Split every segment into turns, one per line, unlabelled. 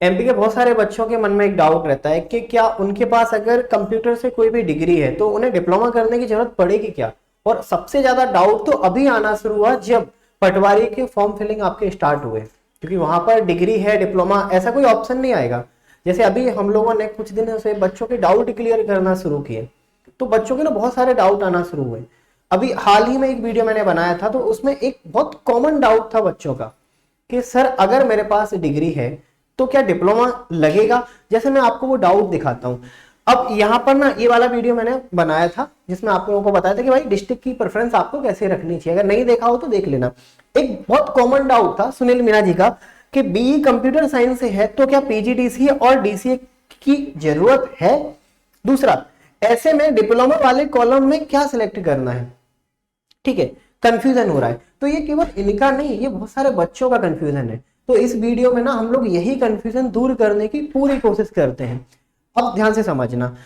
MP के बहुत सारे बच्चों के मन में एक डाउट रहता है कि क्या उनके पास अगर कंप्यूटर से कोई भी डिग्री है तो उन्हें डिप्लोमा करने की जरूरत पड़ेगी क्या। और सबसे ज्यादा डाउट तो अभी आना शुरू हुआ जब पटवारी के फॉर्म फिलिंग आपके स्टार्ट हुए, क्योंकि वहां पर डिग्री है डिप्लोमा ऐसा कोई ऑप्शन नहीं आएगा। जैसे अभी हम लोगों ने कुछ दिनों से बच्चों के डाउट क्लियर करना शुरू किए, तो बच्चों के ना बहुत सारे डाउट आना शुरू हुए। अभी हाल ही में एक वीडियो मैंने बनाया था, तो उसमें एक बहुत कॉमन डाउट था बच्चों का कि सर अगर मेरे पास डिग्री है तो क्या डिप्लोमा लगेगा। जैसे मैं आपको वो डाउट दिखाता हूं। अब यहाँ पर ना ये वाला वीडियो मैंने बनाया था जिसमें आप लोगों को बताया था कि भाई डिस्ट्रिक्ट की प्रेफरेंस आपको कैसे रखनी चाहिए, अगर नहीं देखा हो तो देख लेना। एक बहुत कॉमन डाउट था सुनील मीणा जी का कि बीई कंप्यूटर साइंस से है तो क्या पीजीडीसीए और डीसीए की जरूरत है। दूसरा, ऐसे में डिप्लोमा वाले कॉलम में क्या सिलेक्ट करना है। ठीक है, कंफ्यूजन हो रहा है। तो ये केवल इनका नहीं, ये बहुत सारे बच्चों का कंफ्यूजन है। तो इस वीडियो में ना हम लोग यही कंफ्यूजन दूर करने की पूरी कोशिश करते हैं। अब ध्यान से समझना,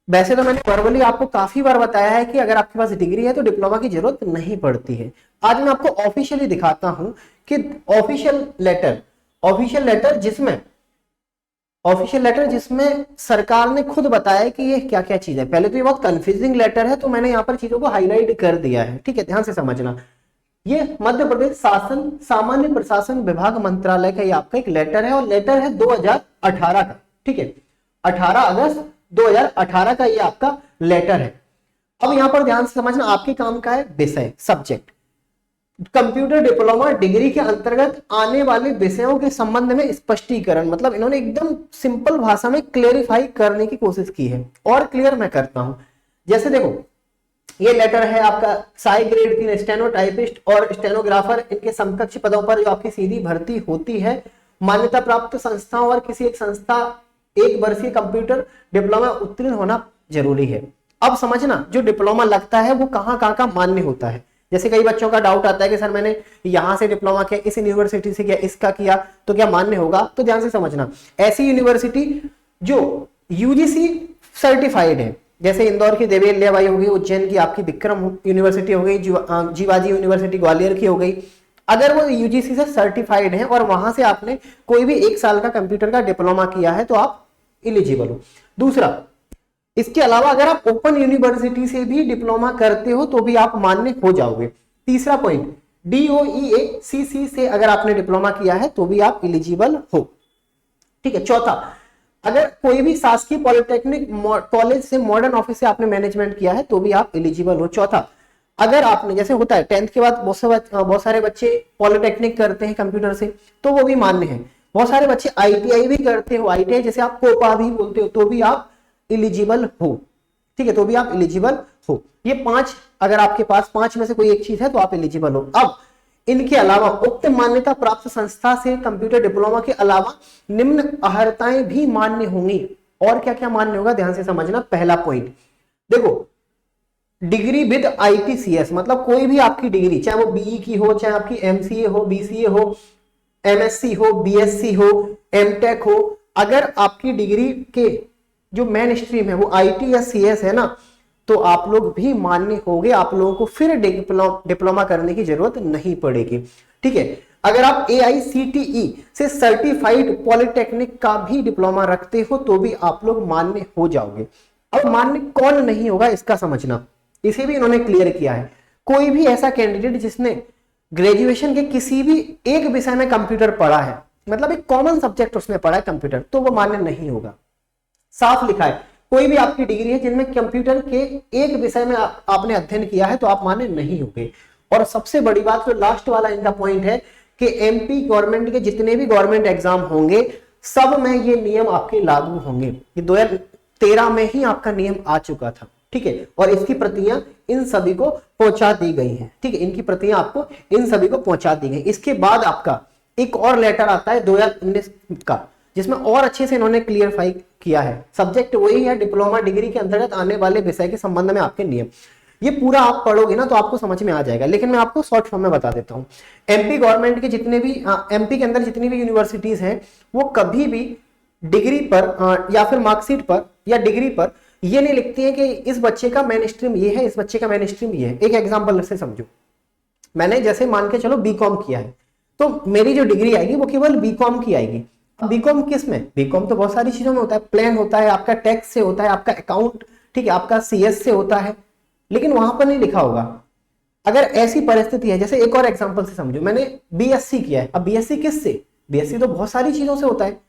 वैसे तो मैंने वर्बली आपको काफी बार बताया है कि अगर आपके पास डिग्री है तो डिप्लोमा की जरूरत नहीं पड़ती है। आज मैं आपको ऑफिशियली दिखाता हूं कि ऑफिशियल लेटर जिसमें सरकार ने खुद बताया कि ये क्या क्या चीज है। पहले तो ये बहुत कंफ्यूजिंग लेटर है, तो मैंने यहाँ पर चीजों को हाईलाइट कर दिया है। ठीक है, ध्यान से समझना। ये मध्य प्रदेश शासन सामान्य प्रशासन विभाग मंत्रालय का ये आपका एक लेटर है, और लेटर है 2018 का। ठीक है, 18 अगस्त 2018 का ये आपका लेटर है। अब यहां पर ध्यान से समझना, आपके काम का है विषय, सब्जेक्ट। कंप्यूटर डिप्लोमा डिग्री के अंतर्गत आने वाले विषयों के संबंध में स्पष्टीकरण, मतलब इन्होंने एकदम सिंपल भाषा में क्लेरिफाई करने की कोशिश की है। और क्लियर मैं करता हूं, जैसे देखो ये लेटर है आपका साई ग्रेड 3 स्टेनोटाइपिस्ट और स्टेनोग्राफर, इनके समकक्ष पदों पर जो आपकी सीधी भर्ती होती है, मान्यता प्राप्त संस्थाओं और किसी एक संस्था 1 वर्षीय कंप्यूटर डिप्लोमा उत्तीर्ण होना जरूरी है। अब समझना, जो डिप्लोमा लगता है वो कहाँ कहाँ का मान्य होता है। जैसे कई बच्चों का डाउट आता है कि सर मैंने यहां से डिप्लोमा किया, इस यूनिवर्सिटी से किया, इसका किया, तो क्या मान्य होगा। तो ध्यान से समझना, ऐसी यूनिवर्सिटी जो यूजीसी सर्टिफाइड है, जैसे इंदौर की देवी अहिल्याबाई हो गई, उज्जैन की आपकी विक्रम यूनिवर्सिटी हो गई, जीवाजी यूनिवर्सिटी ग्वालियर की हो गई, अगर वो यूजीसी से सर्टिफाइड है और वहां से आपने कोई भी 1 साल का कंप्यूटर का डिप्लोमा किया है तो आप इलिजिबल हो। दूसरा, इसके अलावा अगर आप ओपन यूनिवर्सिटी से भी डिप्लोमा करते हो तो भी आप मान्य हो जाओगे। तीसरा पॉइंट, DOEACC से अगर आपने डिप्लोमा किया है तो भी आप इलिजिबल हो। ठीक है। चौथा, अगर कोई भी शासकीय पॉलिटेक्निक कॉलेज से मॉडर्न ऑफिस से आपने मैनेजमेंट किया है तो भी आप इलिजिबल हो। चौथा, अगर आपने, जैसे होता है 10th के बाद बहुत सारे बच्चे पॉलिटेक्निक करते हैं कंप्यूटर से, तो वो भी मान्य है। बहुत सारे बच्चे ITI भी करते हो, ITI जैसे आप कोपा भी बोलते हो, तो भी आप इलिजिबल हो। ठीक है, तो भी आप इलिजिबल हो। ये 5, अगर आपके पास 5 में से कोई एक चीज है तो आप इलिजिबल हो। अब इनके अलावा उक्त मान्यता प्राप्त संस्था से कंप्यूटर डिप्लोमा के अलावा निम्न अर्हताएं भी मान्य होंगी। और क्या क्या मान्य होगा, ध्यान से समझना। पहला पॉइंट देखो, डिग्री विद ITCS, मतलब कोई भी आपकी डिग्री, चाहे वो BE की हो, चाहे आपकी MCA हो, BCA हो, MSc हो, BSc हो, MTech हो, अगर आपकी डिग्री के जो मेन स्ट्रीम है वो IT या CS है ना, तो आप लोग भी मान्य होंगे। आप लोगों को फिर डिप्लोमा करने की जरूरत नहीं पड़ेगी। ठीक है, अगर आप AICTE से सर्टिफाइड पॉलिटेक्निक का भी डिप्लोमा रखते हो तो भी आप लोग मान्य हो जाओगे। अब मान्य कौन नहीं होगा इसका समझना, इसे भी इन्होंने क्लियर किया है। कोई भी ऐसा कैंडिडेट जिसने ग्रेजुएशन के किसी भी एक विषय में कंप्यूटर पढ़ा है, मतलब एक कॉमन सब्जेक्ट उसने पढ़ा है कंप्यूटर, तो वो मान्य नहीं होगा। साफ लिखा है, कोई भी आपकी डिग्री है जिनमें कंप्यूटर के एक विषय में आपने अध्ययन किया है तो आप मान्य नहीं होंगे। और सबसे बड़ी बात, जो लास्ट वाला इनका पॉइंट है कि MP गवर्नमेंट के जितने भी गवर्नमेंट एग्जाम होंगे सब में ये नियम आपके लागू होंगे। ये 2013 में ही आपका नियम आ चुका था। ठीक है, और इसकी प्रतियां इन सभी को पहुंचा दी गई हैं। ठीक है, इनकी प्रतियां आपको इन सभी को पहुंचा दी गई। इसके बाद आपका एक और लेटर आता है 2019 का, जिसमें और अच्छे से इन्होंने क्लियरफाई किया है। सब्जेक्ट वही है, डिप्लोमा डिग्री के अंतर्गत आने वाले विषय के संबंध में आपके नियम। ये पूरा आप पढ़ोगे ना तो आपको समझ में आ जाएगा, लेकिन मैं आपको शॉर्ट फॉर्म में बता देता हूँ। MP गवर्नमेंट के जितने भी MP के अंदर जितनी भी यूनिवर्सिटीज हैं, वो कभी भी डिग्री पर या फिर मार्कशीट पर या डिग्री पर ये नहीं लिखती है कि इस बच्चे का मेन स्ट्रीम ये है, इस बच्चे का मेन स्ट्रीम ये है। एक एग्जांपल से समझो, मैंने जैसे मान के चलो BCom किया है, तो मेरी जो डिग्री आएगी वो केवल BCom की आएगी। बीकॉम किस में, बीकॉम तो बहुत सारी चीजों में होता है, प्लान होता है, आपका टैक्स से होता है, आपका अकाउंट, ठीक है, आपका सीएस से होता है, लेकिन वहां पर नहीं लिखा होगा। अगर ऐसी परिस्थिति है, जैसे एक और एग्जांपल से समझो, मैंने बीएससी किया है, अब बीएससी किस से, बीएससी तो बहुत सारी चीजों से होता है,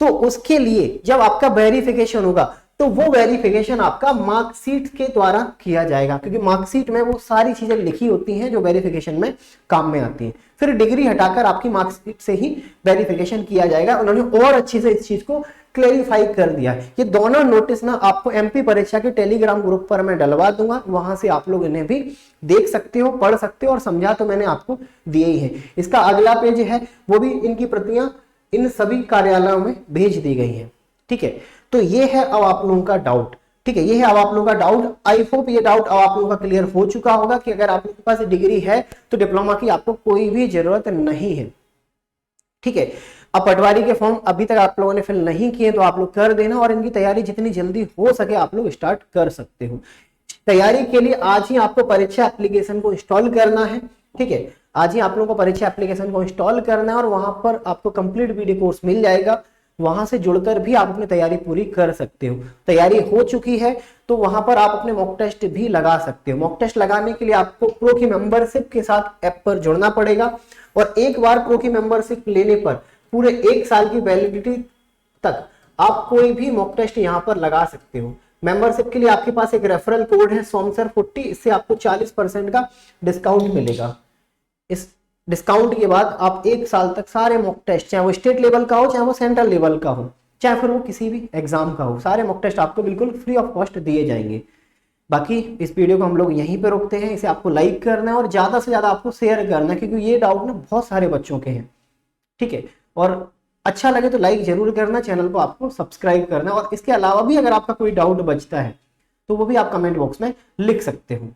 तो उसके लिए जब आपका वेरिफिकेशन होगा तो वो वेरिफिकेशन आपका मार्कशीट के द्वारा किया जाएगा, क्योंकि मार्कशीट में वो सारी चीजें लिखी होती हैं जो वेरिफिकेशन में काम में आती हैं। फिर डिग्री हटाकर आपकी मार्कशीट से ही वेरिफिकेशन किया जाएगा। उन्होंने और अच्छे से इस चीज को क्लेरिफाई कर दिया है। ये दोनों नोटिस ना आपको एमपी परीक्षा के टेलीग्राम ग्रुप पर मैं डलवा दूंगा, वहां से आप लोग इन्हें भी देख सकते हो, पढ़ सकते हो, और समझा तो मैंने आपको दिए ही है। इसका अगला पेज है वो भी इनकी प्रतियां इन सभी कार्यालयों में भेज दी गई हैं, ठीक है। तो ये है अब आप लोगों का डाउट, ठीक है, ये है अब आप लोगों का डाउट। आई होप ये डाउट अब आप लोगों का क्लियर हो चुका होगा कि अगर आप लोगों के पास डिग्री है तो डिप्लोमा की आपको कोई भी जरूरत नहीं है, ठीक है। अब पटवारी के फॉर्म अभी तक आप लोगों ने फिल नहीं किए तो आप लोग कर देना, और इनकी तैयारी जितनी जल्दी हो सके आप लोग स्टार्ट कर सकते हो। तैयारी के लिए आज ही आपको परीक्षा एप्लीकेशन को इंस्टॉल करना है, ठीक है, आज ही आप लोगों को परीक्षा एप्लीकेशन को इंस्टॉल करना है, और वहां पर आपको कंप्लीट वीडियो कोर्स मिल जाएगा, वहां से जुड़कर भी आप अपनी तैयारी पूरी कर सकते हो। तैयारी हो चुकी है तो वहां पर आप अपने मॉक टेस्ट भी लगा सकते हो। मॉक टेस्ट लगाने के लिए आपको प्रो की मेंबरशिप के साथ ऐप पर जुड़ना पड़ेगा, और एक बार प्रो की मेंबरशिप लेने पर पूरे 1 साल की वैलिडिटी तक आप कोई भी मॉक टेस्ट यहां पर लगा सकते हो। मेंबरशिप के लिए आपके पास एक रेफरल कोड है SOMSER40, इससे आपको 40% का डिस्काउंट मिलेगा। इस डिस्काउंट के बाद आप 1 साल तक सारे मॉक टेस्ट, चाहे वो स्टेट लेवल का हो, चाहे वो सेंट्रल लेवल का हो, चाहे फिर वो किसी भी एग्जाम का हो, सारे मॉक टेस्ट आपको बिल्कुल फ्री ऑफ कॉस्ट दिए जाएंगे। बाकी इस वीडियो को हम लोग यहीं पे रोकते हैं। इसे आपको लाइक करना है और ज्यादा से ज्यादा आपको शेयर करना है, क्योंकि ये डाउट ना बहुत सारे बच्चों के हैं, ठीक है। और अच्छा लगे तो लाइक जरूर करना, चैनल को आपको सब्सक्राइब करना, और इसके अलावा भी अगर आपका कोई डाउट बचता है तो वो भी आप कमेंट बॉक्स में लिख सकते हो।